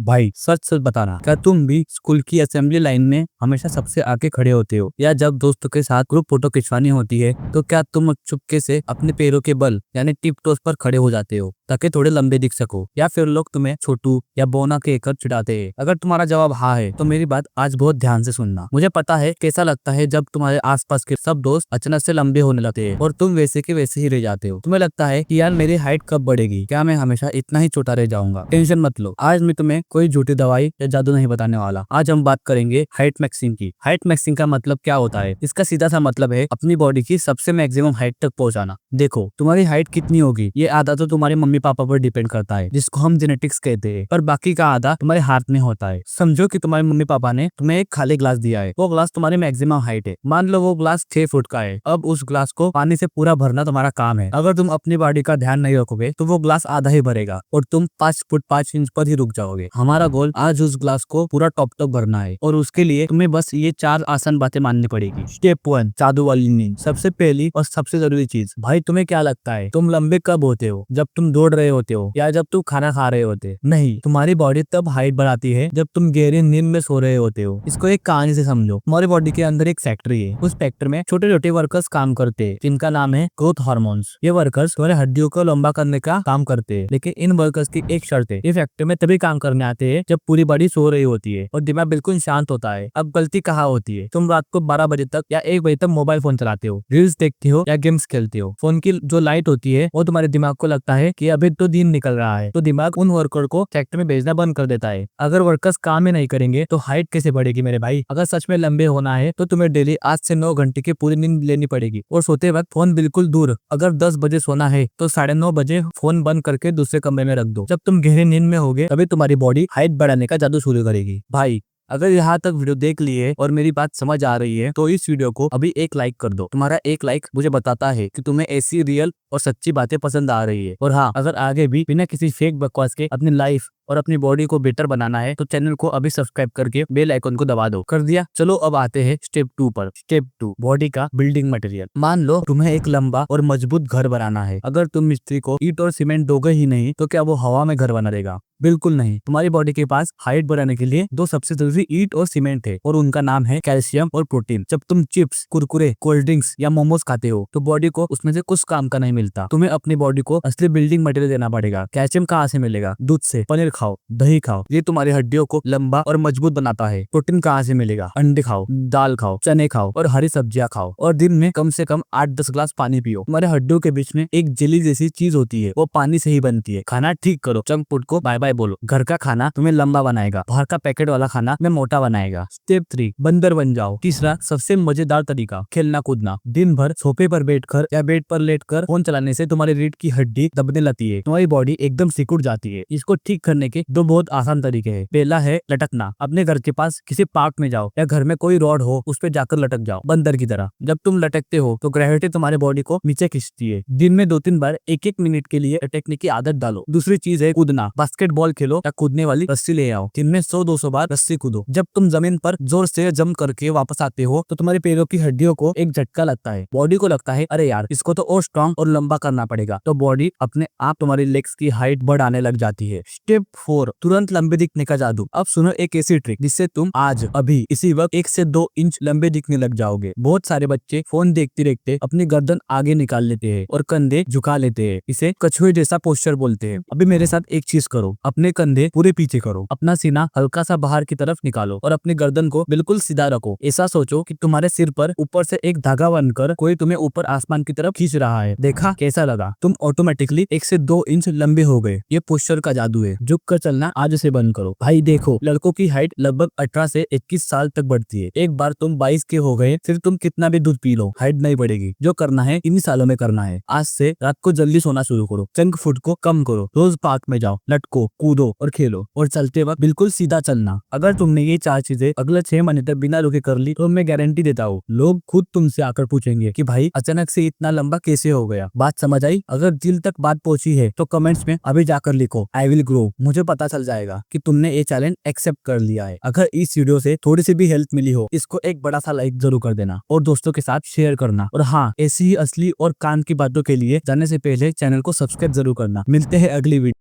भाई सच सच बताना, क्या तुम भी स्कूल की असेंबली लाइन में हमेशा सबसे आगे खड़े होते हो, या जब दोस्तों के साथ ग्रुप फोटो खिंचवानी होती है तो क्या तुम चुपके से अपने पैरों के बल यानी टिप टोस पर खड़े हो जाते हो ताकि थोड़े लंबे दिख सको, या फिर लोग तुम्हें छोटू या बोना कहकर चिढ़ाते हैं? अगर तुम्हारा जवाब हाँ है तो मेरी बात आज बहुत ध्यान से सुनना। मुझे पता है कैसा लगता है जब तुम्हारे आसपास के सब दोस्त अचानक से लंबे होने लगते हैं और तुम वैसे के वैसे ही रह जाते हो। तुम्हें लगता है कि यार मेरी हाइट कब बढ़ेगी, क्या मैं हमेशा इतना ही छोटा रह जाऊंगा? टेंशन मत लो, आज मैं तुम्हें कोई झूठी दवाई या जादू नहीं बताने वाला। आज हम बात करेंगे हाइट मैक्सिंग की। हाइट मैक्सिंग का मतलब क्या होता है? इसका सीधा सा मतलब है अपनी बॉडी की सबसे मैक्सिमम हाइट तक पहुंचाना। देखो, तुम्हारी हाइट कितनी होगी ये आधा तो तुम्हारे मम्मी पापा पर डिपेंड करता है, जिसको हम जेनेटिक्स कहते हैं, पर बाकी का आधा तुम्हारे हाथ में होता है। समझो कि तुम्हारे मम्मी पापा ने तुम्हें एक खाली ग्लास दिया है, वो ग्लास तुम्हारी मैक्सिमम हाइट है। मान लो वो ग्लास 6 फुट का है। अब उस ग्लास को पानी से पूरा भरना तुम्हारा काम है। अगर तुम अपनी बॉडी का ध्यान नहीं रखोगे तो वो ग्लास आधा ही भरेगा और तुम 5 फुट 5 इंच पर ही रुक जाओगे। हमारा गोल आज उस ग्लास को पूरा टॉप तक भरना है, और उसके लिए तुम्हें बस ये 4 आसान बातें माननी पड़ेगी। स्टेप 1, जादू वाली नींद। सबसे पहली और सबसे जरूरी चीज, भाई तुम्हें क्या लगता है तुम लंबे कब होते हो? जब तुम दौड़ रहे होते हो या जब तुम खाना खा रहे होते? नहीं, तुम्हारी बॉडी तब हाइट बढ़ाती है जब तुम गहरी नींद में सो रहे होते हो। इसको एक कहानी से समझो। तुम्हारी बॉडी के अंदर एक फैक्ट्री है, उस फैक्ट्री में छोटे छोटे वर्कर्स काम करते हैं जिनका नाम है ग्रोथ हार्मोन्स। ये वर्कर्स तुम्हारे हड्डियों को लंबा करने का काम करते हैं, लेकिन इन वर्कर्स की एक शर्त है, ये फैक्ट्री में तभी काम करने आते हैं जब पूरी बॉडी सो रही होती है और दिमाग बिल्कुल शांत होता है। अब गलती कहाँ होती है? तुम रात को 12 बजे तक या 1 बजे तक मोबाइल फोन चलाते हो, रील्स देखते हो या गेम्स खेलते हो। फोन की जो लाइट होती है वो तुम्हारे दिमाग को लगता है कि अभी तो दिन निकल रहा है, तो दिमाग उन वर्कर को फैक्ट्री में भेजना बंद कर देता है। अगर वर्कर्स काम ही नहीं करेंगे तो हाइट कैसे बढ़ेगी मेरे भाई? अगर सच में लंबे होना है तो तुम्हें डेली 8 से 9 घंटे की पूरी नींद लेनी पड़ेगी, और सोते वक्त फोन बिल्कुल दूर। अगर 10 बजे सोना है तो 9:30 बजे फोन बंद करके दूसरे कमरे में रख दो। जब तुम गहरी नींद में होगे तभी तुम्हारी बॉडी हाइट बढ़ाने का जादू शुरू करेगी। भाई, अगर यहाँ तक वीडियो देख लिए और मेरी बात समझ आ रही है तो इस वीडियो को अभी एक लाइक कर दो। तुम्हारा एक लाइक मुझे बताता है कि तुम्हें ऐसी रियल और सच्ची बातें पसंद आ रही है। और हाँ, अगर आगे भी बिना किसी फेक बकवास के अपनी लाइफ और अपनी बॉडी को बेटर बनाना है तो चैनल को अभी सब्सक्राइब करके बेल आइकन को दबा दो। कर दिया? चलो अब आते हैं स्टेप 2 पर। स्टेप 2, बॉडी का बिल्डिंग मटेरियल। मान लो तुम्हें एक लंबा और मजबूत घर बनाना है। अगर तुम मिस्त्री को ईंट और सीमेंट दोगे ही नहीं तो क्या वो हवा में घर बना देगा? बिल्कुल नहीं। तुम्हारी बॉडी के पास हाइट बढ़ाने के लिए 2 सबसे जरूरी ईंट और सीमेंट है, और उनका नाम है कैल्शियम और प्रोटीन। जब तुम चिप्स, कुरकुरे, कोल्ड ड्रिंक्स या मोमोज खाते हो तो बॉडी को उसमें से कुछ काम का नहीं मिलता। तुम्हें अपनी बॉडी को असली बिल्डिंग मटेरियल देना पड़ेगा। कैल्शियम कहाँ से मिलेगा? दूध से। पनीर खाओ, दही खाओ, ये तुम्हारी हड्डियों को लंबा और मजबूत बनाता है। प्रोटीन कहाँ से मिलेगा? अंडे खाओ, दाल खाओ, चने खाओ और हरी सब्जियां खाओ, और दिन में कम से कम 8-10 ग्लास पानी पियो। तुम्हारे हड्डियों के बीच में एक जेली जैसी चीज होती है, वो पानी से ही बनती है। खाना ठीक करो, जंक फूड को बाय बाय बोलो। घर का खाना तुम्हें लंबा बनाएगा, बाहर का पैकेट वाला खाना तुम्हें मोटा बनाएगा। स्टेप 3, बंदर बन जाओ। तीसरा सबसे मजेदार तरीका, खेलना कूदना। दिन भर सोफे पर बैठकर या बेड पर लेटकर फोन चलाने से तुम्हारी रीढ़ की हड्डी दबने लगती है, तुम्हारी बॉडी एकदम सिकुड़ जाती है। इसको ठीक करने के 2 बहुत आसान तरीके हैं। पहला है लटकना। अपने घर के पास किसी पार्क में जाओ या घर में कोई रॉड हो उस पर जाकर लटक जाओ बंदर की तरह। जब तुम लटकते हो तो ग्रेविटी तुम्हारे बॉडी को नीचे खींचती है। दिन में 2-3 बार 1-1 मिनट के लिए लटकने की आदत डालो। दूसरी चीज है कूदना। बास्केटबॉल खेलो या कूदने वाली रस्सी ले आओ। दिन में 100-200 बार रस्सी कूदो। जब तुम जमीन पर जोर से जंप करके वापस आते हो तो तुम्हारे पैरों की हड्डियों को एक झटका लगता है। बॉडी को लगता है अरे यार, इसको तो और स्ट्रॉन्ग और लंबा करना पड़ेगा, तो बॉडी अपने आप तुम्हारी लेग्स की हाइट बढ़ाने लग जाती है। स्टेप 4, तुरंत लंबे दिखने का जादू। अब सुनो एक ऐसी ट्रिक जिससे तुम आज अभी इसी वक्त 1 से 2 इंच लंबे दिखने लग जाओगे। बहुत सारे बच्चे फोन देखते देखते अपनी गर्दन आगे निकाल लेते हैं और कंधे झुका लेते हैं। इसे कछुए जैसा पोस्चर बोलते हैं। अभी मेरे साथ एक चीज करो, अपने कंधे पूरे पीछे करो, अपना सीना हल्का सा बाहर की तरफ निकालो और अपनी गर्दन को बिल्कुल सीधा रखो। ऐसा सोचो कि तुम्हारे सिर पर ऊपर से एक धागा बनकर कोई तुम्हें ऊपर आसमान की तरफ खींच रहा है। देखा कैसा लगा? तुम ऑटोमेटिकली 1 से 2 इंच लंबे हो गए। ये पोस्चर का जादू है। झुक कर चलना आज से बंद करो। भाई देखो, लड़कों की हाइट लगभग 18 से 21 साल तक बढ़ती है। एक बार तुम 22 के हो गए फिर तुम कितना भी दूध पी लो, हाइट नहीं बढ़ेगी। जो करना है इन्हीं सालों में करना है। आज से रात को जल्दी सोना शुरू करो, जंक फूड को कम करो, रोज पार्क में जाओ, लटको, कूदो और खेलो, और चलते वक्त बिल्कुल सीधा चलना। अगर तुमने ये 4 चीजें अगले 6 महीने तक बिना रुके कर ली तो मैं गारंटी देता हूँ लोग खुद तुमसे आकर पूछेंगे कि भाई अचानक से इतना लंबा कैसे हो गया। बात समझ आई? अगर दिल तक बात पहुंची है तो कमेंट्स में अभी जाकर लिखो आई विल ग्रो। मुझे पता चल जाएगा कि तुमने ये चैलेंज एक्सेप्ट कर लिया है। अगर इस वीडियो से थोड़ी सी भी हेल्प मिली हो, इसको एक बड़ा सा लाइक जरूर कर देना और दोस्तों के साथ शेयर करना। और हाँ, ऐसी ही असली और काम की बातों के लिए जाने से पहले चैनल को सब्सक्राइब जरूर करना। मिलते हैं अगली वीडियो।